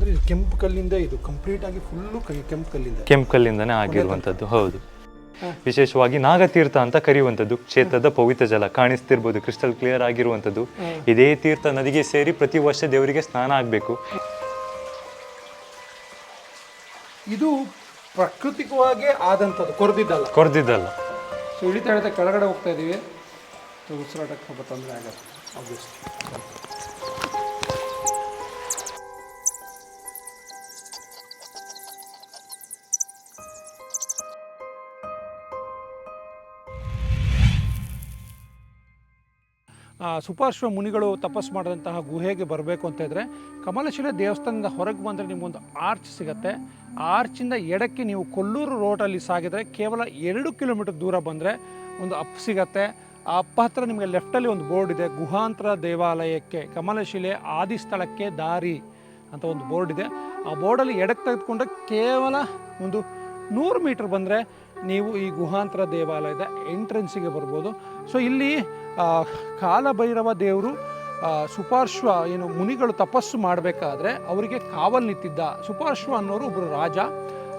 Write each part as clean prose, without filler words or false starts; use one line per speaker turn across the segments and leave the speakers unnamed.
ಅಂದರೆ ಕೆಂಪು ಕಲ್ಲಿಂದ ಇದು ಕಂಪ್ಲೀಟ್ ಆಗಿ ಫುಲ್ಲು
ಕೆಂಪು ಕಲ್ಲಿಂದನೇ ಆಗಿರುವಂಥದ್ದು. ಹೌದು. ವಿಶೇಷವಾಗಿ ನಾಗತೀರ್ಥ ಅಂತ ಕರೆಯುವಂಥದ್ದು. ಕ್ಷೇತ್ರದ ಪವಿತ್ರ ಜಲ ಕಾಣಿಸ್ತಿರ್ಬೋದು, ಕ್ರಿಸ್ಟಲ್ ಕ್ಲಿಯರ್ ಆಗಿರುವಂಥದ್ದು. ಇದೇ ತೀರ್ಥ ನದಿಗೆ ಸೇರಿ ಪ್ರತಿ ವರ್ಷ ದೇವರಿಗೆ ಸ್ನಾನ ಆಗಬೇಕು.
ಇದು ಪ್ರಾಕೃತಿಕವಾಗಿ ಆದಂಥದ್ದು, ಕೊರೆದಿದ್ದಲ್ಲ. ಸೊ ಇಳಿತಾ ಇಳಿತಾ ಕೆಳಗಡೆ ಹೋಗ್ತಾ ಇದ್ದೀವಿ. ಉಸಿರಾಟಕ್ಕೆ ಸ್ವಲ್ಪ ತೊಂದರೆ ಆಗುತ್ತೆ ಆಬ್ವಿಯಸ್ಲಿ. ಸುಪಾರ್ಶ್ವ ಮುನಿಗಳು ತಪಸ್ಸು ಮಾಡಿದಂತಹ ಗುಹೆಗೆ ಬರಬೇಕು ಅಂತ ಇದ್ದರೆ ಕಮಲಶಿಲೆ ದೇವಸ್ಥಾನದಿಂದ ಹೊರಗೆ ಬಂದರೆ ನಿಮಗೊಂದು ಆರ್ಚ್ ಸಿಗುತ್ತೆ. ಆ ಆರ್ಚಿಂದ ಎಡಕ್ಕೆ ನೀವು ಕೊಲ್ಲೂರು ರೋಡಲ್ಲಿ ಸಾಗಿದರೆ ಕೇವಲ 2 ಕಿಲೋಮೀಟರ್ ದೂರ ಬಂದರೆ ಒಂದು ಅಪ್ ಸಿಗತ್ತೆ. ಆ ಅಪ್ಪ ಹತ್ರ ನಿಮಗೆ ಲೆಫ್ಟಲ್ಲಿ ಒಂದು ಬೋರ್ಡ್ ಇದೆ, ಗುಹಾಂತರ ದೇವಾಲಯಕ್ಕೆ ಕಮಲಶಿಲೆ ಆದಿ ಸ್ಥಳಕ್ಕೆ ದಾರಿ ಅಂತ ಒಂದು ಬೋರ್ಡ್ ಇದೆ. ಆ ಬೋರ್ಡಲ್ಲಿ ಎಡಕ್ಕೆ ತೆಗೆದುಕೊಂಡ್ರೆ ಕೇವಲ ಒಂದು 100 ಮೀಟರ್ ಬಂದರೆ ನೀವು ಈ ಗುಹಾಂತರ ದೇವಾಲಯದ ಎಂಟ್ರೆನ್ಸಿಗೆ ಬರ್ಬೋದು. ಸೊ ಇಲ್ಲಿ ಕಾಲಭೈರವ ದೇವರು ಸುಪಾರ್ಶ್ವ ಏನು ಮುನಿಗಳು ತಪಸ್ಸು ಮಾಡಬೇಕಾದ್ರೆ ಅವರಿಗೆ ಕಾವಲು ನಿಂತಿದ್ದ. ಸುಪಾರ್ಶ್ವ ಅನ್ನೋರು ಒಬ್ಬರು ರಾಜ.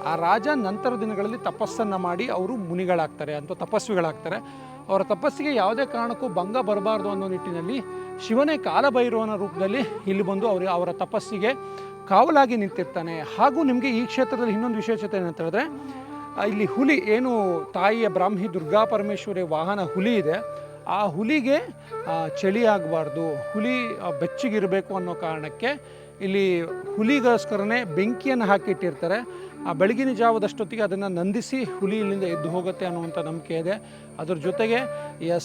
ಆ ರಾಜ ನಂತರ ದಿನಗಳಲ್ಲಿ ತಪಸ್ಸನ್ನು ಮಾಡಿ ಅವರು ಮುನಿಗಳಾಗ್ತಾರೆ ಅಂತ ತಪಸ್ವಿಗಳಾಗ್ತಾರೆ. ಅವರ ತಪಸ್ಸಿಗೆ ಯಾವುದೇ ಕಾರಣಕ್ಕೂ ಭಂಗ ಬರಬಾರ್ದು ಅನ್ನೋ ನಿಟ್ಟಿನಲ್ಲಿ ಶಿವನೇ ಕಾಲಭೈರವನ ರೂಪದಲ್ಲಿ ಇಲ್ಲಿ ಬಂದು ಅವರ ತಪಸ್ಸಿಗೆ ಕಾವಲಾಗಿ ನಿಂತಿರ್ತಾನೆ. ಹಾಗೂ ನಿಮಗೆ ಈ ಕ್ಷೇತ್ರದಲ್ಲಿ ಇನ್ನೊಂದು ವಿಶೇಷತೆ ಏನಂತ ಹೇಳಿದ್ರೆ, ಇಲ್ಲಿ ಹುಲಿ ಏನು ತಾಯಿಯ ಬ್ರಾಹ್ಮಿ ದುರ್ಗಾ ಪರಮೇಶ್ವರಿ ವಾಹನ ಹುಲಿ ಇದೆ, ಆ ಹುಲಿಗೆ ಚಳಿ ಆಗಬಾರ್ದು, ಹುಲಿ ಬೆಚ್ಚಗಿರಬೇಕು ಅನ್ನೋ ಕಾರಣಕ್ಕೆ ಇಲ್ಲಿ ಹುಲಿಗೋಸ್ಕರನೇ ಬೆಂಕಿಯನ್ನು ಹಾಕಿಟ್ಟಿರ್ತಾರೆ. ಆ ಬೆಳಗಿನ ಜಾವದಷ್ಟೊತ್ತಿಗೆ ಅದನ್ನು ನಂದಿಸಿ ಹುಲಿ ಇಲ್ಲಿಂದ ಎದ್ದು ಹೋಗುತ್ತೆ ಅನ್ನುವಂಥ ನಂಬಿಕೆ ಇದೆ. ಅದರ ಜೊತೆಗೆ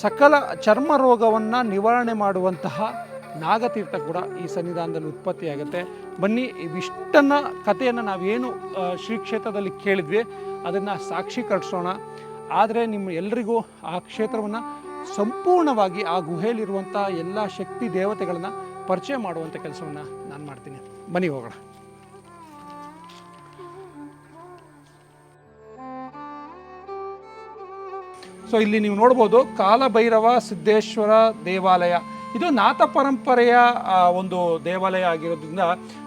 ಸಕಲ ಚರ್ಮ ರೋಗವನ್ನು ನಿವಾರಣೆ ಮಾಡುವಂತಹ ನಾಗತೀರ್ಥ ಕೂಡ ಈ ಸನ್ನಿಧಾನದಲ್ಲಿ ಉತ್ಪತ್ತಿಯಾಗುತ್ತೆ. ಬನ್ನಿ, ಇವಿಷ್ಟನ್ನು ಕಥೆಯನ್ನು ನಾವೇನು ಶ್ರೀ ಕ್ಷೇತ್ರದಲ್ಲಿ ಕೇಳಿದ್ವಿ ಅದನ್ನು ಸಾಕ್ಷೀಕರಿಸೋಣ. ಆದರೆ ನಿಮ್ಮ ಎಲ್ರಿಗೂ ಆ ಕ್ಷೇತ್ರವನ್ನು ಸಂಪೂರ್ಣವಾಗಿ ಆ ಗುಹೆಯಲ್ಲಿರುವಂಥ ಎಲ್ಲ ಶಕ್ತಿ ದೇವತೆಗಳನ್ನು ಪರಿಚಯ ಮಾಡುವಂಥ ಕೆಲಸವನ್ನು ನಾನು ಮಾಡ್ತೀನಿ. ಬನ್ನಿ ಹೋಗೋಣ. ಸೊ ಇಲ್ಲಿ ನೀವು ನೋಡ್ಬೋದು ಕಾಲಭೈರವ ಸಿದ್ದೇಶ್ವರ ದೇವಾಲಯ. ಇದು ನಾಥ ಪರಂಪರೆಯ ಒಂದು ದೇವಾಲಯ ಆಗಿರೋದ್ರಿಂದ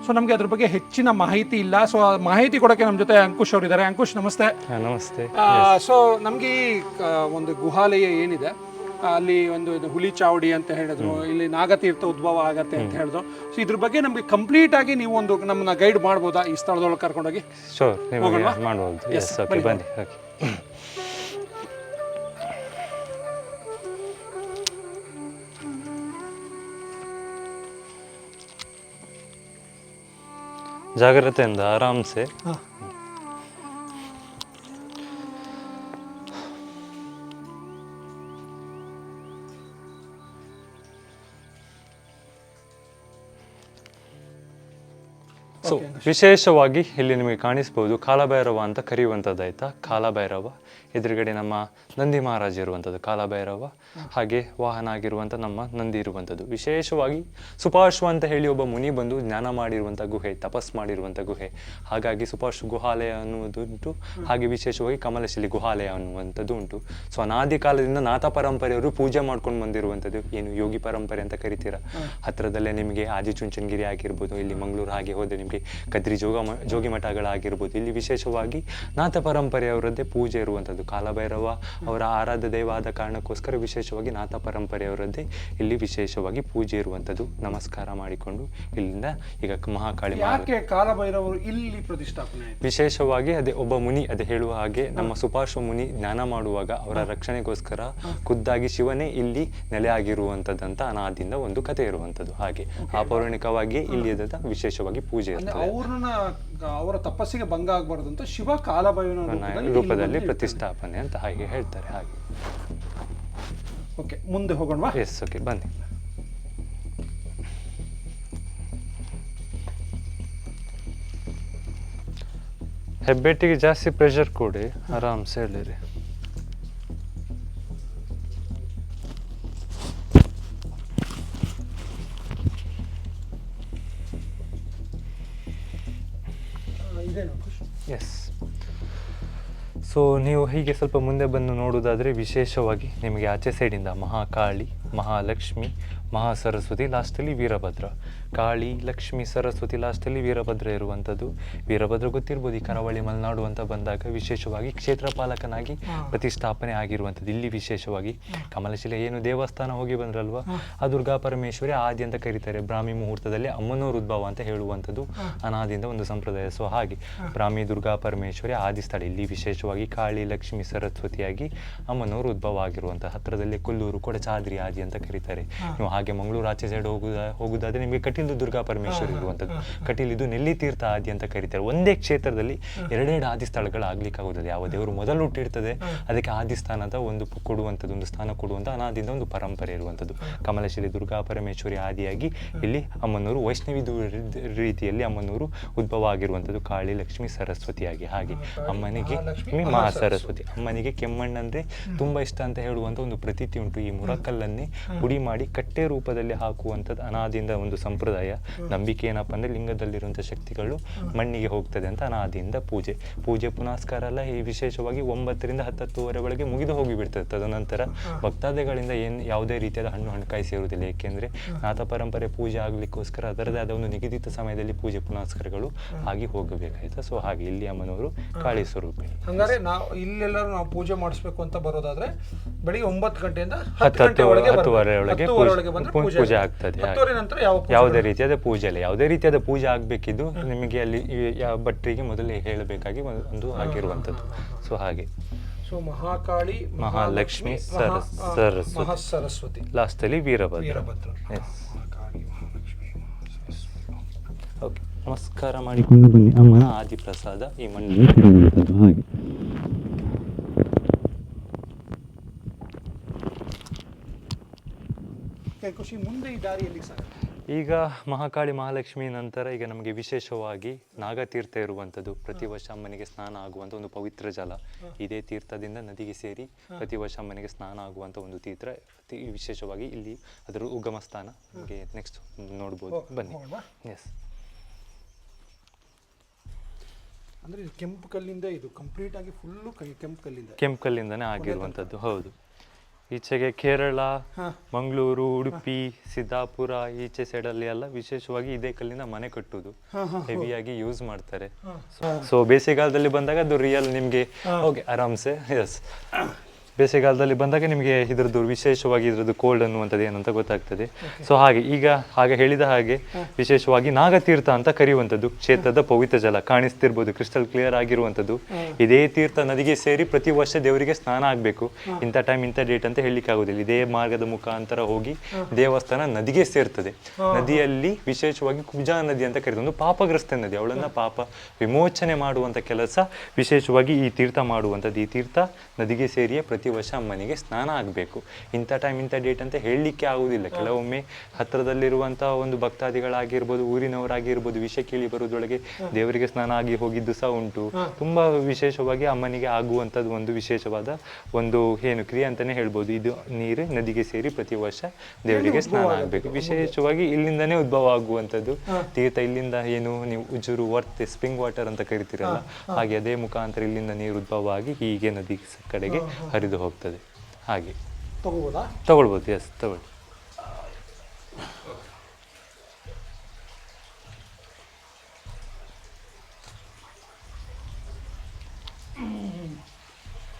ಸೊ ನಮಗೆ ಅದ್ರ ಬಗ್ಗೆ ಹೆಚ್ಚಿನ ಮಾಹಿತಿ ಇಲ್ಲ. ಸೊ ಮಾಹಿತಿ ಕೊಡೋಕ್ಕೆ ನಮ್ಮ ಜೊತೆ ಅಂಕುಶ್ ಅವರು ಇದ್ದಾರೆ. ಅಂಕುಶ್, ನಮಸ್ತೆ.
ನಮಸ್ತೆ.
ಸೊ ನಮಗೆ ಈ ಒಂದು ಗುಹಾಲಯ ಏನಿದೆ ಅಲ್ಲಿ ಒಂದು ಹುಲಿ ಚಾವಡಿ ಅಂತ ಹೇಳಿದ್ರು, ಇಲ್ಲಿ ನಾಗತೀರ್ಥ ಉದ್ಭವ ಆಗತ್ತೆ ಅಂತ ಹೇಳಿದ್ರು. ಸೊ ಇದ್ರ ಬಗ್ಗೆ ನಮಗೆ ಕಂಪ್ಲೀಟ್ ಆಗಿ ನೀವು ಒಂದು ನಮ್ಮನ್ನ ಗೈಡ್ ಮಾಡ್ಬೋದಾ ಈ ಸ್ಥಳದೊಳಗೆ ಕರ್ಕೊಂಡೋಗಿ?
ಬನ್ನಿ. ಜಾಗ್ರತೆಯಿಂದ ಆರಾಮ್ಸೆ. ಸೊ ವಿಶೇಷವಾಗಿ ಇಲ್ಲಿ ನಿಮಗೆ ಕಾಣಿಸ್ಬೋದು ಕಾಲಭೈರವ ಅಂತ ಕರೆಯುವಂಥದ್ದಾಯ್ತಾ. ಕಾಲಭೈರವ ಎದುರುಗಡೆ ನಮ್ಮ ನಂದಿ ಮಹಾರಾಜ ಇರುವಂಥದ್ದು ಕಾಲಭೈರವ, ಹಾಗೆ ವಾಹನ ಆಗಿರುವಂಥ ನಮ್ಮ ನಂದಿ ಇರುವಂಥದ್ದು. ವಿಶೇಷವಾಗಿ ಸುಪಾರ್ಶ್ವ ಅಂತ ಹೇಳಿ ಒಬ್ಬ ಮುನಿ ಬಂದು ಜ್ಞಾನ ಮಾಡಿರುವಂಥ ಗುಹೆ, ತಪಸ್ ಮಾಡಿರುವಂಥ ಗುಹೆ. ಹಾಗಾಗಿ ಸುಪಾರ್ಶ್ವ ಗುಹಾಲಯ ಅನ್ನುವುದು ಉಂಟು. ಹಾಗೆ ವಿಶೇಷವಾಗಿ ಕಮಲಶಿಲೆ ಗುಹಾಲಯ ಅನ್ನುವಂಥದ್ದು ಉಂಟು. ಸೊ ಅನಾದಿ ಕಾಲದಿಂದ ನಾಥ ಪರಂಪರೆಯವರು ಪೂಜೆ ಮಾಡ್ಕೊಂಡು ಬಂದಿರುವಂಥದ್ದು, ಏನು ಯೋಗಿ ಪರಂಪರೆ ಅಂತ ಕರಿತೀರ. ಹತ್ತಿರದಲ್ಲೇ ನಿಮಗೆ ಆದಿಚುಂಚನಗಿರಿ ಆಗಿರ್ಬೋದು, ಇಲ್ಲಿ ಮಂಗಳೂರು ಹಾಗೆ ಹೋದರೆ ನಿಮಗೆ ಕದ್ರಿ ಜೋಗಿ ಮಠಗಳಾಗಿರ್ಬೋದು. ಇಲ್ಲಿ ವಿಶೇಷವಾಗಿ ನಾಥ ಪರಂಪರೆಯವರದ್ದೇ ಪೂಜೆ ಇರುವಂಥದ್ದು. ಕಾಲಭೈರವ ಅವರ ಆರಾಧ್ಯ ದೈವ ಆದ ಕಾರಣಕ್ಕೋಸ್ಕರ ವಿಶೇಷವಾಗಿ ನಾಥ ಪರಂಪರೆಯವರದ್ದೇ ಇಲ್ಲಿ ವಿಶೇಷವಾಗಿ ಪೂಜೆ ಇರುವಂಥದ್ದು. ನಮಸ್ಕಾರ ಮಾಡಿಕೊಂಡು ಇಲ್ಲಿಂದ ಈಗ ಮಹಾಕಾಳಿ
ಕಾಲಭೈರವರು ಇಲ್ಲಿ ಪ್ರತಿಷ್ಠಾಪನೆ
ವಿಶೇಷವಾಗಿ ಅದೇ ಒಬ್ಬ ಮುನಿ ಅದೇ ಹೇಳುವ ಹಾಗೆ ನಮ್ಮ ಸುಪಾರ್ಶ್ವ ಮುನಿ ಜ್ಞಾನ ಮಾಡುವಾಗ ಅವರ ರಕ್ಷಣೆಗೋಸ್ಕರ ಖುದ್ದಾಗಿ ಶಿವನೇ ಇಲ್ಲಿ ನೆಲೆ ಆಗಿರುವಂಥದ್ದಂತ ಅನಾದಿಯಿಂದ ಒಂದು ಕಥೆ ಇರುವಂಥದ್ದು. ಹಾಗೆ ಅಪೌರಾಣಿಕವಾಗಿ ಇಲ್ಲಿ ವಿಶೇಷವಾಗಿ ಪೂಜೆ ಇರ್ತದೆ.
ಅವರ ತಪಸ್ಸಿಗೆ ಭಂಗ ಆಗಬಾರ್ದು ಅಂತ ಶಿವ ಕಾಲಭೈರವನ
ರೂಪದಲ್ಲಿ ಪ್ರತಿಷ್ಠಾಪನೆ ಅಂತ ಹಾಗೆ ಹೇಳ್ತಾರೆ. ಹಾಗೆ
ಓಕೆ, ಮುಂದೆ ಹೋಗೋಣ.
ಎಸ್, ಓಕೆ, ಬನ್ನಿ. ಹೆಬ್ಬೆಟ್ಟಿಗೆ ಜಾಸ್ತಿ ಪ್ರೆಷರ್ ಕೊಡಿ, ಆರಾಮ್ಸೆ ಹೇಳಿರಿ. ಎಸ್. ಸೊ ನೀವು ಹೀಗೆ ಸ್ವಲ್ಪ ಮುಂದೆ ಬಂದು ನೋಡುವುದಾದರೆ ವಿಶೇಷವಾಗಿ ನಿಮಗೆ ಆಚೆ ಸೈಡಿಂದ ಮಹಾಕಾಳಿ, ಮಹಾಲಕ್ಷ್ಮಿ, ಮಹಾಸರಸ್ವತಿ, ಲಾಸ್ಟಲ್ಲಿ ವೀರಭದ್ರ. ಕಾಳಿ, ಲಕ್ಷ್ಮಿ, ಸರಸ್ವತಿ, ಲಾಸ್ಟಲ್ಲಿ ವೀರಭದ್ರ ಇರುವಂಥದ್ದು. ವೀರಭದ್ರ ಗೊತ್ತಿರ್ಬೋದು, ಈ ಕರಾವಳಿ ಮಲೆನಾಡು ಅಂತ ಬಂದಾಗ ವಿಶೇಷವಾಗಿ ಕ್ಷೇತ್ರಪಾಲಕನಾಗಿ ಪ್ರತಿಷ್ಠಾಪನೆ ಆಗಿರುವಂಥದ್ದು. ಇಲ್ಲಿ ವಿಶೇಷವಾಗಿ ಕಮಲಶಿಲೆ ಏನು ದೇವಸ್ಥಾನ ಹೋಗಿ ಬಂದ್ರಲ್ವ, ಆ ದುರ್ಗಾ ಪರಮೇಶ್ವರಿ ಆದಿ ಅಂತ ಕರೀತಾರೆ. ಬ್ರಾಹ್ಮಿ ಮುಹೂರ್ತದಲ್ಲಿ ಅಮ್ಮನವ್ರ ಉದ್ಭವ ಅಂತ ಹೇಳುವಂಥದ್ದು ಅನಾದಿಯಿಂದ ಒಂದು ಸಂಪ್ರದಾಯ. ಸೊ ಹಾಗೆ ಬ್ರಾಹ್ಮಿ ದುರ್ಗಾ ಪರಮೇಶ್ವರಿ ಆದಿ ಸ್ಥಳ. ಇಲ್ಲಿ ವಿಶೇಷವಾಗಿ ಕಾಳಿ, ಲಕ್ಷ್ಮಿ, ಸರಸ್ವತಿಯಾಗಿ ಅಮ್ಮನವರು ಉದ್ಭವ ಆಗಿರುವಂಥ. ಹತ್ತಿರದಲ್ಲಿ ಕೊಲ್ಲೂರು, ಕೊಡಚಾದ್ರಿ ಆದಿ ಅಂತ ಕರೀತಾರೆ. ನೀವು ಹಾಗೆ ಮಂಗಳೂರು ಆಚೆ ಸೈಡ್ ಹೋಗುದಾದ್ರೆ ನಿಮಗೆ ಕಟೀಲು ದುರ್ಗಾ ಪರಮೇಶ್ವರಿ ಇರುವಂಥದ್ದು. ಕಟೀಲ್ ಇದು ನೆಲ್ಲಿ ತೀರ್ಥ ಆದಿ ಅಂತ ಕರೀತಾರೆ. ಒಂದೇ ಕ್ಷೇತ್ರದಲ್ಲಿ ಎರಡೆರಡು ಆದಿ ಸ್ಥಳಗಳು ಆಗ್ಲಿಕ್ಕಾಗುತ್ತದೆ. ಯಾವ ದೇವರು ಮೊದಲು ಹುಟ್ಟಿರ್ತದೆ ಅದಕ್ಕೆ ಆದಿ ಸ್ಥಾನ ಅಂತ ಒಂದು ಕೊಡುವಂಥದ್ದು, ಒಂದು ಸ್ಥಾನ ಕೊಡುವಂಥ ಅನಾದಿಯಿಂದ ಒಂದು ಪರಂಪರೆ ಇರುವಂಥದ್ದು. ಕಮಲಶಿಲೆ ದುರ್ಗಾ ಪರಮೇಶ್ವರಿ ಆದಿಯಾಗಿ ಇಲ್ಲಿ ಅಮ್ಮನವರು ವೈಷ್ಣವಿ ರೀತಿಯಲ್ಲಿ ಅಮ್ಮನವರು ಉದ್ಭವ ಆಗಿರುವಂಥದ್ದು. ಕಾಳಿ, ಲಕ್ಷ್ಮಿ, ಸರಸ್ವತಿಯಾಗಿ. ಹಾಗೆ ಅಮ್ಮನಿಗೆ ಮಹಾಸರಸ್ವತಿ. ಅಮ್ಮನಿಗೆ ಕೆಮ್ಮಣ್ಣಂದ್ರೆ ತುಂಬಾ ಇಷ್ಟ ಅಂತ ಹೇಳುವಂಥ ಒಂದು ಪ್ರತೀತಿ ಉಂಟು. ಈ ಮುರಕಲ್ಲನ್ನೇ ಪುಡಿ ಮಾಡಿ ಕಟ್ಟೆ ರೂಪದಲ್ಲಿ ಹಾಕುವಂಥದ್ದು ಅನಾದಿಯಿಂದ ಒಂದು ಸಂಪ್ರದಾಯ. ನಂಬಿಕೆ ಏನಪ್ಪ ಅಂದ್ರೆ ಲಿಂಗದಲ್ಲಿರುವಂಥ ಶಕ್ತಿಗಳು ಮಣ್ಣಿಗೆ ಹೋಗ್ತದೆ ಅಂತ ಅನಾದಿಯಿಂದ ಪೂಜೆ ಪುನಸ್ಕಾರ ಎಲ್ಲ ಈ ವಿಶೇಷವಾಗಿ 9 ರಿಂದ 10 ಒಳಗೆ ಮುಗಿದು ಹೋಗಿಬಿಡ್ತದೆ. ತದನಂತರ ಭಕ್ತಾದಿಗಳಿಂದ ಯಾವುದೇ ರೀತಿಯಾದ ಹಣ್ಣುಕಾಯಿ ಸೇರುವುದಿಲ್ಲ. ಏಕೆಂದ್ರೆ ನಾಥ ಪರಂಪರೆ ಪೂಜೆ ಆಗ್ಲಿಕ್ಕೋಸ್ಕರ ಅದರದೇ ಆದ ಒಂದು ನಿಗದಿತ ಸಮಯದಲ್ಲಿ ಪೂಜೆ ಪುನಸ್ಕಾರಗಳು ಆಗಿ ಹೋಗಬೇಕಾಯ್ತಾ. ಸೊ ಹಾಗೆ ಇಲ್ಲಿ ಅಮ್ಮನವರು ಕಾಳಿ ಸ್ವರೂಪಿಣಿ.
ಹಂಗಾರೆ ಇಲ್ಲೆಲ್ಲರೂ ನಾವು ಪೂಜೆ ಮಾಡಿಸ್ಬೇಕು ಅಂತ ಬರೋದಾದ್ರೆ ಬೆಳಿಗ್ಗೆ 9 ಗಂಟೆಯಿಂದ 10:10
ಒಳಗೆ ಪೂಜೆ ಆಗ್ತದೆ. ಯಾವುದೇ ರೀತಿಯಾದ ಪೂಜೆ ಇಲ್ಲ. ಯಾವುದೇ ರೀತಿಯಾದ ಪೂಜೆ ಆಗ್ಬೇಕಿದ್ದು ನಿಮಗೆ ಅಲ್ಲಿ ಭಟ್ರಿಗೆ ಮೊದಲೇ ಹೇಳಬೇಕಾಗಿ ಒಂದು ಆಗಿರುವಂಥದ್ದು. ಸೊ ಹಾಗೆ
ಮಹಾಕಾಳಿ,
ಮಹಾಲಕ್ಷ್ಮಿ,
ಸರಸ್ವತಿ,
ಲಾಸ್ಟ್ ಅಲ್ಲಿ ವೀರಭದ್ರ. ಓಕೆ, ನಮಸ್ಕಾರ ಮಾಡಿಕೊಂಡು ಬನ್ನಿ. ಅಮ್ಮನ ಆದಿಪ್ರಸಾದ ಈ ಮಣ್ಣಿನ ಹಾಗೆ.
ಖುಷಿ, ಮುಂದೆ ಈ ದಾರಿಯಲ್ಲಿ
ಈಗ ಮಹಾಕಾಳಿ ಮಹಾಲಕ್ಷ್ಮಿ ನಂತರ ಈಗ ನಮಗೆ ವಿಶೇಷವಾಗಿ ನಾಗತೀರ್ಥ ಇರುವಂಥದ್ದು. ಪ್ರತಿ ವರ್ಷ ಅಮ್ಮನಿಗೆ ಸ್ನಾನ ಆಗುವಂಥ ಒಂದು ಪವಿತ್ರ ಜಲ. ಇದೇ ತೀರ್ಥದಿಂದ ನದಿಗೆ ಸೇರಿ ಪ್ರತಿ ವರ್ಷ ಅಮ್ಮನಿಗೆ ಸ್ನಾನ ಆಗುವಂಥ ಒಂದು ತೀರ್ಥ. ವಿಶೇಷವಾಗಿ ಇಲ್ಲಿ ಅದರ ಉಗಮ ಸ್ಥಾನ ನಮಗೆ ನೆಕ್ಸ್ಟ್ ನೋಡ್ಬೋದು. ಬನ್ನಿ. ಎಸ್,
ಅಂದ್ರೆ ಕೆಂಪು ಕಲ್ಲಿಂದ ಇದು ಕಂಪ್ಲೀಟ್ ಆಗಿ ಫುಲ್ಲು
ಕೆಂಪು ಕಲ್ಲಿಂದನೇ ಆಗಿರುವಂಥದ್ದು. ಹೌದು. ಈಚೆಗೆ ಕೇರಳ, ಮಂಗಳೂರು, ಉಡುಪಿ, ಸಿದ್ದಾಪುರ ಈಚೆ ಸೈಡಲ್ಲಿ ಎಲ್ಲ ವಿಶೇಷವಾಗಿ ಇದೇ ಕಲ್ಲಿಂದ ಮನೆ ಕಟ್ಟುವುದು ಹೆವಿಯಾಗಿ ಯೂಸ್ ಮಾಡ್ತಾರೆ. ಸೊ ಬೇಸಿಗೆಗಾಲದಲ್ಲಿ ಬಂದಾಗ ಅದು ರಿಯಲ್ ನಿಮ್ಗೆ ಓಕೆ ಆರಾಮ್ಸೆ. ಎಸ್, ಬೇಸಿಗೆಗಾಲದಲ್ಲಿ ಬಂದಾಗ ನಿಮಗೆ ಇದ್ರದ್ದು ವಿಶೇಷವಾಗಿ ಇದ್ರದ್ದು ಕೋಲ್ಡ್ ಅನ್ನುವಂಥದ್ದು ಏನಂತ ಗೊತ್ತಾಗ್ತದೆ. ಸೊ ಹಾಗೆ ಹೇಳಿದ ಹಾಗೆ ವಿಶೇಷವಾಗಿ ನಾಗತೀರ್ಥ ಅಂತ ಕರೆಯುವಂಥದ್ದು. ಕ್ಷೇತ್ರದ ಪವಿತ್ರ ಜಲ ಕಾಣಿಸ್ತಿರ್ಬೋದು, ಕ್ರಿಸ್ಟಲ್ ಕ್ಲಿಯರ್ ಆಗಿರುವಂಥದ್ದು. ಇದೇ ತೀರ್ಥ ನದಿಗೆ ಸೇರಿ ಪ್ರತಿ ವರ್ಷ ದೇವರಿಗೆ ಸ್ನಾನ ಆಗಬೇಕು. ಇಂಥ ಟೈಮ್ ಇಂಥ ಡೇಟ್ ಅಂತ ಹೇಳಲಿಕ್ಕೆ ಆಗೋದಿಲ್ಲ. ಇದೇ ಮಾರ್ಗದ ಮುಖಾಂತರ ಹೋಗಿ ದೇವಸ್ಥಾನ ನದಿಗೆ ಸೇರ್ತದೆ. ನದಿಯಲ್ಲಿ ವಿಶೇಷವಾಗಿ ಕುಬ್ಜಾ ನದಿ ಅಂತ ಕರೀತಾರೆ. ಒಂದು ಪಾಪಗ್ರಸ್ತ ನದಿ. ಅವಳನ್ನ ಪಾಪ ವಿಮೋಚನೆ ಮಾಡುವಂಥ ಕೆಲಸ ವಿಶೇಷವಾಗಿ ಈ ತೀರ್ಥ ಮಾಡುವಂಥದ್ದು. ಈ ತೀರ್ಥ ನದಿಗೆ ಸೇರಿಯೇ ಪ್ರತಿ ವರ್ಷ ಅಮ್ಮನಿಗೆ ಸ್ನಾನ ಆಗಬೇಕು. ಇಂಥ ಟೈಮ್ ಇಂಥ ಡೇಟ್ ಅಂತ ಹೇಳಲಿಕ್ಕೆ ಆಗುವುದಿಲ್ಲ. ಕೆಲವೊಮ್ಮೆ ಹತ್ತಿರದಲ್ಲಿರುವಂಥ ಒಂದು ಭಕ್ತಾದಿಗಳಾಗಿರ್ಬೋದು, ಊರಿನವರಾಗಿರ್ಬೋದು, ವಿಷ ಕೇಳಿ ಬರೋದ್ರೊಳಗೆ ದೇವರಿಗೆ ಸ್ನಾನ ಆಗಿ ಹೋಗಿದ್ದು ಸಹ ಉಂಟು. ತುಂಬ ವಿಶೇಷವಾಗಿ ಅಮ್ಮನಿಗೆ ಆಗುವಂಥದ್ದು ಒಂದು ವಿಶೇಷವಾದ ಒಂದು ಏನು ಕ್ರಿಯೆ ಅಂತಲೇ ಹೇಳ್ಬೋದು. ಇದು ನೀರು ನದಿಗೆ ಸೇರಿ ಪ್ರತಿ ವರ್ಷ ದೇವರಿಗೆ ಸ್ನಾನ ಆಗಬೇಕು. ವಿಶೇಷವಾಗಿ ಇಲ್ಲಿಂದನೇ ಉದ್ಭವ ಆಗುವಂಥದ್ದು ತೀರ್ಥ. ಇಲ್ಲಿಂದ ಏನು ನೀವು ಉಜುರು, ವರ್ತೆ, ಸ್ಪ್ರಿಂಗ್ ವಾಟರ್ ಅಂತ ಕರಿತೀರಲ್ಲ, ಹಾಗೆ ಅದೇ ಮುಖಾಂತರ ಇಲ್ಲಿಂದ ನೀರು ಉದ್ಭವ ಆಗಿ ಹೀಗೆ ನದಿ ಕಡೆಗೆ ಹರಿದು ಹೋಗ್ತದೆ. ಹಾಗೆ ತಗೊಳ್ಬೋದು. ಎಸ್, ತಗೊಳ್ಳಿ.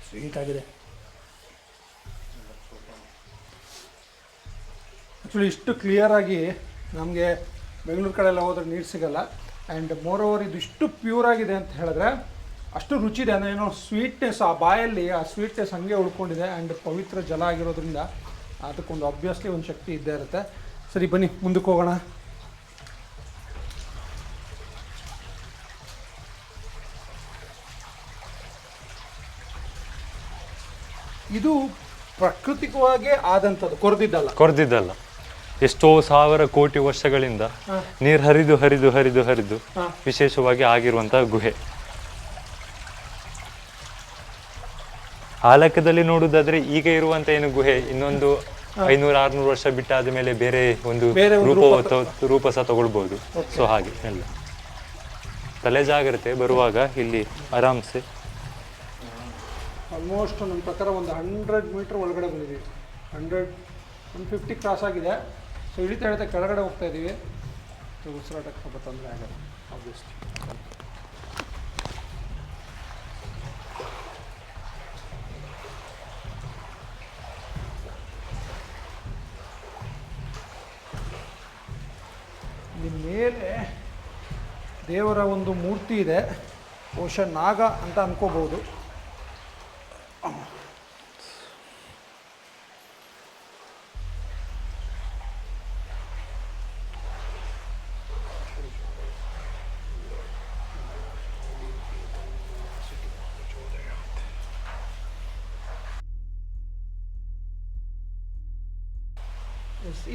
ಸ್ವೀಟ್ ಆಗಿದೆ ಆ್ಯಕ್ಚುಲಿ. ಇಷ್ಟು ಕ್ಲಿಯರ್ ಆಗಿ ನಮಗೆ ಬೆಂಗಳೂರು ಕಡೆ ಎಲ್ಲ ಹೋದ್ರೆ ನೀರು ಸಿಗಲ್ಲ. ಆ್ಯಂಡ್ ಮೋರ್ ಓವರ್ ಇದು ಇಷ್ಟು ಪ್ಯೂರ್ ಆಗಿದೆ ಅಂತ ಹೇಳಿದ್ರೆ ಅಷ್ಟು ರುಚಿ ಇದೆ. ಅಂದರೆ ಏನೋ ಸ್ವೀಟ್ನೆಸ್ ಆ ಬಾಯಲ್ಲಿ ಆ ಸ್ವೀಟ್ನೆಸ್ ಹಂಗೆ ಉಳ್ಕೊಂಡಿದೆ. ಆ್ಯಂಡ್ ಪವಿತ್ರ ಜಲ ಆಗಿರೋದ್ರಿಂದ ಅದಕ್ಕೊಂದು ಆಬ್ವಿಯಸ್ಲಿ ಒಂದು ಶಕ್ತಿ ಇದ್ದೇ ಇರುತ್ತೆ. ಸರಿ, ಬನ್ನಿ ಮುಂದಕ್ಕೆ ಹೋಗೋಣ. ಇದು ಪ್ರಾಕೃತಿಕವಾಗಿ ಆದಂಥದ್ದು,
ಕೊರೆದಿದ್ದಲ್ಲ. ಎಷ್ಟೋ ಸಾವಿರ ಕೋಟಿ ವರ್ಷಗಳಿಂದ ನೀರು ಹರಿದು ಹರಿದು ಹರಿದು ಹರಿದು ವಿಶೇಷವಾಗಿ ಆಗಿರುವಂತಹ ಗುಹೆ. ಆ ಲೆಕ್ಕದಲ್ಲಿ ನೋಡುವುದಾದ್ರೆ ಈಗ ಇರುವಂತ ಏನು ಗುಹೆ ಇನ್ನೊಂದು 500-600 ವರ್ಷ ಬಿಟ್ಟಾದ ಮೇಲೆ ಬೇರೆ ಒಂದು ರೂಪ ಸಹ ತಗೊಳ್ಬಹುದು. ಸೊ ಹಾಗೆ ಎಲ್ಲ ತಲೆ ಜಾಗ್ರತೆ ಬರುವಾಗ ಇಲ್ಲಿ ಆರಾಮ್ಸೆ.
ಆಲ್ಮೋಸ್ಟ್ ನನ್ನ ಪ್ರಕಾರ ಒಂದು 100 ಮೀಟರ್ ಒಳಗಡೆ ಬಂದಿದ್ದೀವಿ. 150 ಕ್ರಾಸ್ ಆಗಿದೆ. ಸೊ ಇಳಿತಾ ಕೆಳಗಡೆ ಹೋಗ್ತಾ ಇದ್ದೀವಿ. ಸೊ ಉಸಿರಾಟಕ್ಕೆ ಸ್ವಲ್ಪ ತೊಂದರೆ ಆಗಲ್ಲ ಆಬ್ವಿಯಸ್ಲಿ. ಇಲ್ಲಿ ಮೇಲೆ ದೇವರ ಒಂದು ಮೂರ್ತಿ ಇದೆ, ಬಹುಶಃ ನಾಗ ಅಂತ ಅನ್ಕೋಬಹುದು.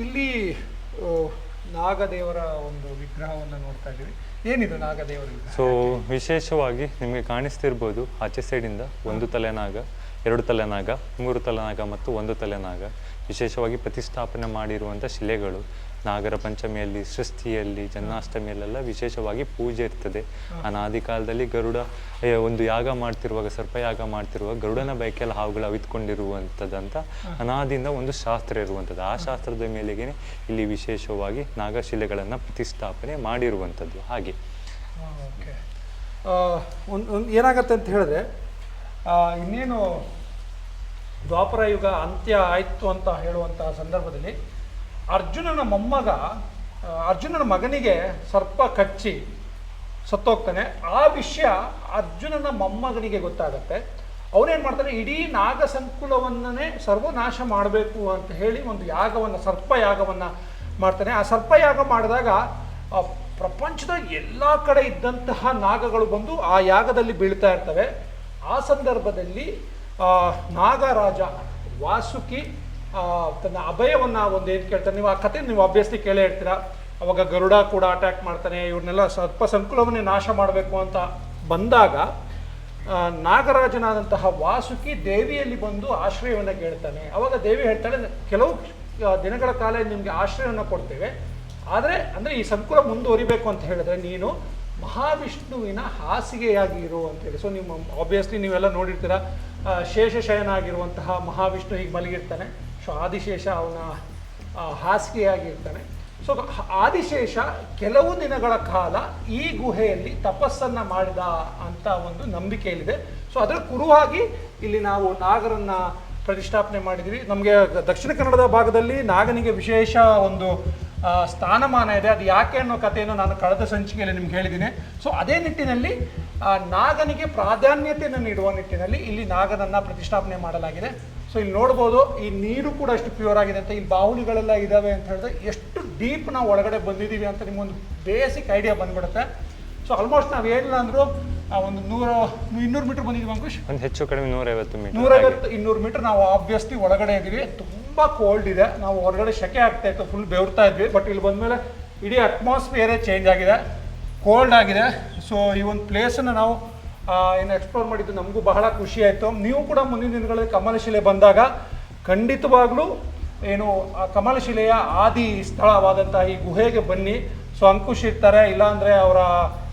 ಇಲ್ಲಿ ನಾಗದೇವರ ಒಂದು ವಿಗ್ರಹವನ್ನು ನೋಡ್ತಾ ಇದ್ದೀವಿ. ಏನಿದು ನಾಗದೇವರ ವಿಗ್ರಹ?
ಸೊ ವಿಶೇಷವಾಗಿ ನಿಮಗೆ ಕಾಣಿಸ್ತಿರ್ಬೋದು ಆಚೆ ಸೈಡಿಂದ ಒಂದು ತಲೆನಾಗ, ಎರಡು ತಲೆನಾಗ, ಮೂರು ತಲೆನಾಗ ಮತ್ತು ಒಂದು ತಲೆನಾಗ ವಿಶೇಷವಾಗಿ ಪ್ರತಿಷ್ಠಾಪನೆ ಮಾಡಿರುವಂಥ ಶಿಲೆಗಳು. ನಾಗರ ಪಂಚಮಿಯಲ್ಲಿ, ಷಷ್ಠಿಯಲ್ಲಿ, ಜನ್ಮಾಷ್ಟಮಿಯಲ್ಲೆಲ್ಲ ವಿಶೇಷವಾಗಿ ಪೂಜೆ ಇರ್ತದೆ. ಅನಾದಿ ಕಾಲದಲ್ಲಿ ಗರುಡ ಒಂದು ಯಾಗ ಮಾಡ್ತಿರುವಾಗ, ಸರ್ಪಯಾಗ ಮಾಡ್ತಿರುವಾಗ ಗರುಡನ ಬೈಕೆಲ್ಲ ಹಾವುಗಳು ಅವಿತ್ಕೊಂಡಿರುವಂಥದ್ದಂತ ಅನಾದಿಯಿಂದ ಒಂದು ಶಾಸ್ತ್ರ ಇರುವಂಥದ್ದು. ಆ ಶಾಸ್ತ್ರದ ಮೇಲೆಗೆ ಇಲ್ಲಿ ವಿಶೇಷವಾಗಿ ನಾಗಶಿಲೆಗಳನ್ನು ಪ್ರತಿಷ್ಠಾಪನೆ ಮಾಡಿರುವಂಥದ್ದು. ಹಾಗೆ
ಓಕೆ, ಒಂದು ಏನಾಗತ್ತೆ ಅಂತ ಹೇಳಿದ್ರೆ, ಇನ್ನೇನು ದ್ವಾಪರ ಯುಗ ಅಂತ್ಯ ಆಯಿತು ಅಂತ ಹೇಳುವಂತಹ ಸಂದರ್ಭದಲ್ಲಿ ಅರ್ಜುನನ ಮಗನಿಗೆ ಸರ್ಪ ಕಚ್ಚಿ ಸತ್ತೋಗ್ತಾನೆ. ಆ ವಿಷಯ ಅರ್ಜುನನ ಮೊಮ್ಮಗನಿಗೆ ಗೊತ್ತಾಗತ್ತೆ. ಅವನೇನು ಮಾಡ್ತಾನೆ, ಇಡೀ ನಾಗ ಸಂಕುಲವನ್ನೇ ಸರ್ವನಾಶ ಮಾಡಬೇಕು ಅಂತ ಹೇಳಿ ಒಂದು ಯಾಗವನ್ನು, ಸರ್ಪಯಾಗವನ್ನು ಮಾಡ್ತಾನೆ. ಆ ಸರ್ಪಯಾಗ ಮಾಡಿದಾಗ ಪ್ರಪಂಚದ ಎಲ್ಲ ಕಡೆ ಇದ್ದಂತಹ ನಾಗಗಳು ಬಂದು ಆ ಯಾಗದಲ್ಲಿ ಬೀಳ್ತಾ ಇರ್ತವೆ. ಆ ಸಂದರ್ಭದಲ್ಲಿ ನಾಗರಾಜ ವಾಸುಕಿ ತನ್ನ ಅಭಯವನ್ನು ಒಂದು ಏನು ಕೇಳ್ತಾನೆ, ನೀವು ಆ ಕಥೆ ನೀವು ಆಬ್ವಿಯಸ್ಲಿ ಕೇಳೇ ಇರ್ತೀರ. ಅವಾಗ ಗರುಡ ಕೂಡ ಅಟ್ಯಾಕ್ ಮಾಡ್ತಾನೆ, ಇವ್ರನ್ನೆಲ್ಲ ಸರ್ಪ ಸಂಕುಲವನ್ನೇ ನಾಶ ಮಾಡಬೇಕು ಅಂತ ಬಂದಾಗ ನಾಗರಾಜನಾದಂತಹ ವಾಸುಕಿ ದೇವಿಯಲ್ಲಿ ಬಂದು ಆಶ್ರಯವನ್ನು ಕೇಳ್ತಾನೆ. ಅವಾಗ ದೇವಿ ಹೇಳ್ತಾಳೆ, ಕೆಲವು ದಿನಗಳ ಕಾಲ ನಿಮಗೆ ಆಶ್ರಯವನ್ನು ಕೊಡ್ತೇವೆ, ಆದರೆ ಅಂದರೆ ಈ ಸಂಕುಲ ಮುಂದುವರಿಬೇಕು ಅಂತ ಹೇಳಿದ್ರೆ ನೀನು ಮಹಾವಿಷ್ಣುವಿನ ಹಾಸಿಗೆಯಾಗಿ ಇರು ಅಂತೇಳಿ. ಸೊ ನೀವು ಆಬ್ವಿಯಸ್ಲಿ ನೀವೆಲ್ಲ ನೋಡಿರ್ತೀರ, ಶೇಷಶಯನ ಆಗಿರುವಂತಹ ಮಹಾವಿಷ್ಣು ಹೀಗೆ ಮಲಗಿರ್ತಾನೆ. ಸೊ ಆದಿಶೇಷ ಅವನ ಹಾಸಿಗೆಯಾಗಿರ್ತಾನೆ. ಸೊ ಆದಿಶೇಷ ಕೆಲವು ದಿನಗಳ ಕಾಲ ಈ ಗುಹೆಯಲ್ಲಿ ತಪಸ್ಸನ್ನು ಮಾಡಿದ ಅಂತ ಒಂದು ನಂಬಿಕೆಯಲ್ಲಿದೆ. ಸೊ ಅದರ ಕುರುವಾಗಿ ಇಲ್ಲಿ ನಾವು ನಾಗರನ್ನ ಪ್ರತಿಷ್ಠಾಪನೆ ಮಾಡಿದ್ದೀವಿ. ನಮಗೆ ದಕ್ಷಿಣ ಕನ್ನಡದ ಭಾಗದಲ್ಲಿ ನಾಗನಿಗೆ ವಿಶೇಷ ಒಂದು ಸ್ಥಾನಮಾನ ಇದೆ. ಅದು ಯಾಕೆ ಅನ್ನೋ ಕಥೆಯನ್ನು ನಾನು ಕಳೆದ ಸಂಚಿಕೆಯಲ್ಲಿ ನಿಮ್ಗೆ ಹೇಳಿದ್ದೀನಿ. ಸೊ ಅದೇ ನಿಟ್ಟಿನಲ್ಲಿ ನಾಗನಿಗೆ ಪ್ರಾಧಾನ್ಯತೆಯನ್ನು ನೀಡುವ ನಿಟ್ಟಿನಲ್ಲಿ ಇಲ್ಲಿ ನಾಗನನ್ನು ಪ್ರತಿಷ್ಠಾಪನೆ ಮಾಡಲಾಗಿದೆ. ಸೊ ಇಲ್ಲಿ ನೋಡ್ಬೋದು, ಈ ನೀರು ಕೂಡ ಎಷ್ಟು ಪ್ಯೂರ್ ಆಗಿದೆ ಅಂತ. ಇಲ್ಲಿ ಬಾವುಲಿಗಳೆಲ್ಲ ಇದ್ದಾವೆ ಅಂತ ಹೇಳಿದ್ರೆ ಎಷ್ಟು ಡೀಪ್ ನಾವು ಒಳಗಡೆ ಬಂದಿದ್ದೀವಿ ಅಂತ ನಿಮಗೊಂದು ಬೇಸಿಕ್ ಐಡಿಯಾ ಬಂದ್ಬಿಡುತ್ತೆ. ಸೊ ಆಲ್ಮೋಸ್ಟ್ ನಾವು ಏನಿಲ್ಲ ಅಂದರೂ ಒಂದು 200 ಮೀಟರ್ ಬಂದಿದ್ದೀವಿ ಅಂಕುಶ್.
ಒಂದು ಹೆಚ್ಚು ಕಡಿಮೆ
150-200 ಮೀಟರ್ ನಾವು ಆಬ್ವಿಯಸ್ಲಿ ಒಳಗಡೆ ಇದ್ದೀವಿ. ತುಂಬ ಕೋಲ್ಡ್ ಇದೆ, ನಾವು ಹೊರಗಡೆ ಶೆಕೆ ಆಗ್ತಾ ಇತ್ತು, ಫುಲ್ ಬೆವರ್ತಾ ಇದ್ವಿ. ಬಟ್ ಇಲ್ಲಿ ಬಂದಮೇಲೆ ಇಡೀ ಅಟ್ಮಾಸ್ಫಿಯರೇ ಚೇಂಜ್ ಆಗಿದೆ, ಕೋಲ್ಡ್ ಆಗಿದೆ. ಸೊ ಈ ಒಂದು ಪ್ಲೇಸನ್ನು ನಾವು ಏನು ಎಕ್ಸ್ಪ್ಲೋರ್ ಮಾಡಿದ್ದು ನಮಗೂ ಬಹಳ ಖುಷಿ ಆಯಿತು. ನೀವು ಕೂಡ ಮುಂದಿನ ದಿನಗಳಲ್ಲಿ ಕಮಲಶಿಲೆ ಬಂದಾಗ ಖಂಡಿತವಾಗ್ಲೂ ಏನು ಆ ಕಮಲಶಿಲೆಯ ಆದಿ ಸ್ಥಳವಾದಂಥ ಈ ಗುಹೆಗೆ ಬನ್ನಿ. ಸೊ ಅಂಕುಶ್ ಇರ್ತಾರೆ, ಇಲ್ಲಾಂದರೆ ಅವರ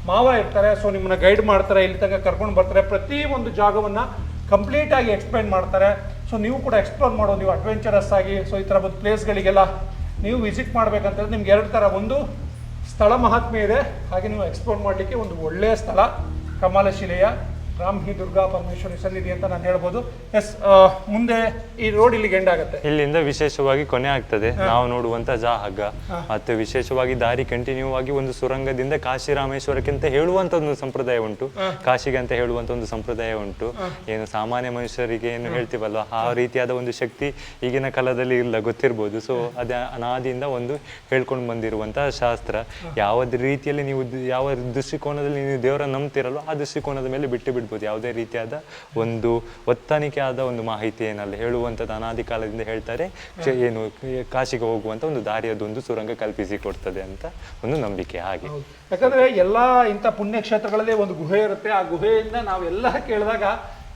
ಮಾವ ಇರ್ತಾರೆ. ಸೊ ನಿಮ್ಮನ್ನ ಗೈಡ್ ಮಾಡ್ತಾರೆ, ಇಲ್ಲಿ ತನಕ ಕರ್ಕೊಂಡು ಬರ್ತಾರೆ, ಪ್ರತಿ ಒಂದು ಜಾಗವನ್ನು ಕಂಪ್ಲೀಟಾಗಿ ಎಕ್ಸ್ಪ್ಲೈನ್ ಮಾಡ್ತಾರೆ. ಸೊ ನೀವು ಕೂಡ ಎಕ್ಸ್ಪ್ಲೋರ್ ಮಾಡೋದು, ನೀವು ಅಡ್ವೆಂಚರಸ್ ಆಗಿ ಸೊ ಈ ಥರ ಒಂದು ಪ್ಲೇಸ್ಗಳಿಗೆಲ್ಲ ನೀವು ವಿಸಿಟ್ ಮಾಡಬೇಕಂತಂದ್ರೆ ನಿಮ್ಗೆ 2 ಥರ, ಒಂದು ಸ್ಥಳ ಮಹಾತ್ಮೆ ಇದೆ, ಹಾಗೆ ನೀವು ಎಕ್ಸ್ಪ್ಲೋರ್ ಮಾಡಲಿಕ್ಕೆ ಒಂದು ಒಳ್ಳೆಯ ಸ್ಥಳ ಕಮಲಶಿಲೆಯ ರಾಮ್ಹಿ ದುರ್ಗಾ ಪರಮೇಶ್ವರಿ ಸನ್ನಿಧಿ ಅಂತ ನಾನು ಹೇಳ್ಬೋದು. ಎಸ್, ಮುಂದೆ ಈ ರೋಡ್ ಇಲ್ಲಿಗೆ ಎಂಡ್ ಆಗುತ್ತೆ.
ಇಲ್ಲಿಂದ ವಿಶೇಷವಾಗಿ ಕೊನೆ ಆಗ್ತದೆ ನಾವು ನೋಡುವಂತ ಜಾಗ. ಮತ್ತೆ ವಿಶೇಷವಾಗಿ ದಾರಿ ಕಂಟಿನ್ಯೂ ಆಗಿ ಒಂದು ಸುರಂಗದಿಂದ ಕಾಶಿ ರಾಮೇಶ್ವರಕ್ಕೆ ಅಂತ ಹೇಳುವಂತ ಒಂದು ಸಂಪ್ರದಾಯ ಉಂಟು, ಕಾಶಿಗೆ ಅಂತ ಹೇಳುವಂತ ಒಂದು ಸಂಪ್ರದಾಯ ಉಂಟು. ಏನು ಸಾಮಾನ್ಯ ಮನುಷ್ಯರಿಗೆ ಏನು ಹೇಳ್ತೀವಲ್ವ, ಆ ರೀತಿಯಾದ ಒಂದು ಶಕ್ತಿ ಈಗಿನ ಕಾಲದಲ್ಲಿ ಇಲ್ಲ, ಗೊತ್ತಿರ್ಬೋದು. ಸೊ ಅದೇ ಅನಾದಿಯಿಂದ ಒಂದು ಹೇಳ್ಕೊಂಡು ಬಂದಿರುವಂತಹ ಶಾಸ್ತ್ರ. ಯಾವ ರೀತಿಯಲ್ಲಿ ನೀವು ಯಾವ ದೃಷ್ಟಿಕೋನದಲ್ಲಿ ನೀವು ದೇವರನ್ನು ನಂಬ್ತಿರಲ್ವ ಆ ದೃಷ್ಟಿಕೋನದ ಮೇಲೆ ಬಿಟ್ಟು ಬಿಡ್ಬೋದು. ಯಾವುದೇ ರೀತಿಯಾದ ಒಂದು ಒತ್ತನಿಕೆ ಆದ ಒಂದು ಮಾಹಿತಿ ಏನಲ್ಲ ಹೇಳುವಂಥದ್ದು. ಅನಾದಿ ಕಾಲದಿಂದ ಹೇಳ್ತಾರೆ, ಏನು ಕಾಶಿಗೆ ಹೋಗುವಂತ ಒಂದು ದಾರಿಯದೊಂದು ಸುರಂಗ ಕಲ್ಪಿಸಿ ಕೊಡ್ತದೆ ಅಂತ ಒಂದು ನಂಬಿಕೆ. ಹಾಗೆ
ಯಾಕಂದ್ರೆ ಎಲ್ಲಾ ಇಂಥ ಪುಣ್ಯಕ್ಷೇತ್ರಗಳಲ್ಲಿ ಒಂದು ಗುಹೆ ಇರುತ್ತೆ. ಆ ಗುಹೆಯಿಂದ ನಾವೆಲ್ಲ ಕೇಳಿದಾಗ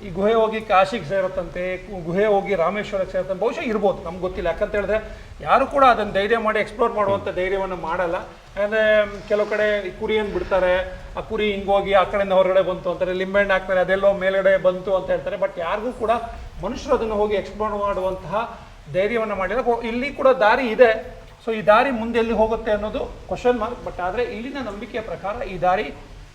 ಈ ಗುಹೆ ಹೋಗಿ ಕಾಶಿಗೆ ಸೇರುತ್ತಂತೆ, ಗುಹೆ ಹೋಗಿ ರಾಮೇಶ್ವರಕ್ಕೆ ಸೇರುತ್ತಂತೆ, ಬಹುಶಃ ಇರ್ಬೋದು, ನಮ್ಗೆ ಗೊತ್ತಿಲ್ಲ. ಯಾಕಂತ ಹೇಳಿದ್ರೆ ಯಾರು ಕೂಡ ಅದನ್ನು ಧೈರ್ಯ ಮಾಡಿ ಎಕ್ಸ್ಪ್ಲೋರ್ ಮಾಡುವಂಥ ಧೈರ್ಯವನ್ನು ಮಾಡಲ್ಲ. ಯಾಕಂದರೆ ಕೆಲವು ಕಡೆ ಕುರಿಯನ್ನು ಬಿಡ್ತಾರೆ, ಆ ಕುರಿ ಹಿಂಗೋಗಿ ಆ ಕಡೆಯಿಂದ ಹೊರಗಡೆ ಬಂತು ಅಂತಾರೆ, ಲಿಂಬೆಹಣ್ಣು ಹಾಕ್ತಾರೆ, ಅದೆಲ್ಲೋ ಮೇಲ್ಗಡೆ ಬಂತು ಅಂತ ಹೇಳ್ತಾರೆ. ಬಟ್ ಯಾರಿಗೂ ಕೂಡ ಮನುಷ್ಯರು ಅದನ್ನು ಹೋಗಿ ಎಕ್ಸ್ಪ್ಲೋರ್ ಮಾಡುವಂತಹ ಧೈರ್ಯವನ್ನು ಮಾಡಿಲ್ಲ. ಇಲ್ಲಿ ಕೂಡ ದಾರಿ ಇದೆ. ಸೊ ಈ ದಾರಿ ಮುಂದೆ ಎಲ್ಲಿ ಹೋಗುತ್ತೆ ಅನ್ನೋದು ಕ್ವಶನ್ ಮಾರ್ಕ್. ಬಟ್ ಆದರೆ ಇಲ್ಲಿನ ನಂಬಿಕೆಯ ಪ್ರಕಾರ ಈ ದಾರಿ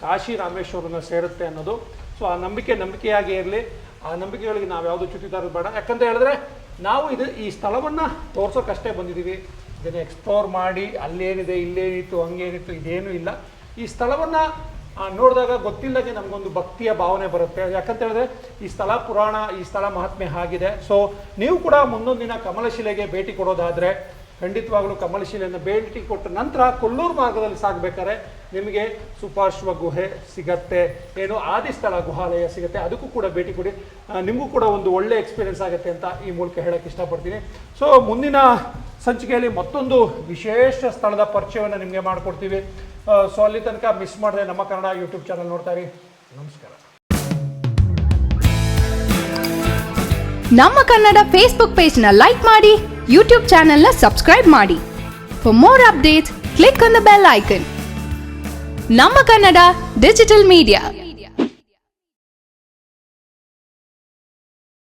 ಕಾಶಿ ರಾಮೇಶ್ವರನ ಸೇರುತ್ತೆ ಅನ್ನೋದು. ಸೊ ಆ ನಂಬಿಕೆಯಾಗೇ ಇರಲಿ. ಆ ನಂಬಿಕೆಗಳಿಗೆ ನಾವು ಯಾವುದು ಚ್ಯುತಿದಾರರು ಬೇಡ. ಯಾಕಂತ ಹೇಳಿದ್ರೆ ನಾವು ಈ ಸ್ಥಳವನ್ನು ತೋರ್ಸೋಕ್ಕಷ್ಟೇ ಬಂದಿದ್ದೀವಿ. ಇದನ್ನು ಎಕ್ಸ್ಪ್ಲೋರ್ ಮಾಡಿ ಅಲ್ಲೇನಿದೆ ಇಲ್ಲೇನಿತ್ತು ಹಂಗೇನಿತ್ತು ಇದೇನೂ ಇಲ್ಲ. ಈ ಸ್ಥಳವನ್ನು ನೋಡಿದಾಗ ಗೊತ್ತಿಲ್ಲದೆ ನಮಗೊಂದು ಭಕ್ತಿಯ ಭಾವನೆ ಬರುತ್ತೆ. ಯಾಕಂತ ಹೇಳಿದ್ರೆ ಈ ಸ್ಥಳ ಪುರಾಣ, ಈ ಸ್ಥಳ ಮಹಾತ್ಮೆ ಆಗಿದೆ. ಸೊ ನೀವು ಕೂಡ ಮುಂದೊಂದು ದಿನ ಕಮಲಶಿಲೆಗೆ ಭೇಟಿ ಕೊಡೋದಾದರೆ ಖಂಡಿತವಾಗ್ಲೂ ಕಮಲಶಿಲೆಯನ್ನು ಭೇಟಿ ಕೊಟ್ಟ ನಂತರ ಕೊಲ್ಲೂರು ಮಾರ್ಗದಲ್ಲಿ ಸಾಗಬೇಕಾದ್ರೆ ನಿಮಗೆ ಸುಪಾರ್ಶ್ವ ಗುಹೆ ಸಿಗತ್ತೆ, ಏನು ಆದಿಸ್ಥಳ ಗುಹಾಲಯ ಸಿಗುತ್ತೆ, ಅದಕ್ಕೂ ಕೂಡ ಭೇಟಿ ಕೊಡಿ. ನಿಮಗೂ ಕೂಡ ಒಂದು ಒಳ್ಳೆ ಎಕ್ಸ್ಪೀರಿಯೆನ್ಸ್ ಆಗುತ್ತೆ ಅಂತ ಈ ಮೂಲಕ ಹೇಳೋಕ್ಕೆ ಇಷ್ಟಪಡ್ತೀನಿ. ಸೊ ಮುಂದಿನ ಸಂಚಿಕೆಯಲ್ಲಿ ಮತ್ತೊಂದು ವಿಶೇಷ ಸ್ಥಳದ ಪರಿಚಯವನ್ನು ನಿಮಗೆ ಮಾಡಿಕೊಡ್ತೀವಿ. ಸೊ ಅಲ್ಲಿ ತನಕ ಮಿಸ್ ಮಾಡದೆ ನಮ್ಮ ಕನ್ನಡ ಯೂಟ್ಯೂಬ್ ಚಾನಲ್ ನೋಡ್ತಾ ಇರಿ. ನಮಸ್ಕಾರ.
ನಮ್ಮ ಕನ್ನಡ ಫೇಸ್ಬುಕ್ ಪೇಜ್ನ ಲೈಕ್ ಮಾಡಿ, ಯೂಟ್ಯೂಬ್ ಚಾನೆಲ್ನ ಸಬ್ಸ್ಕ್ರೈಬ್ ಮಾಡಿ. For more updates click on the bell icon. ನಮ್ಮ ಕನ್ನಡ ಡಿಜಿಟಲ್ ಮೀಡಿಯಾ.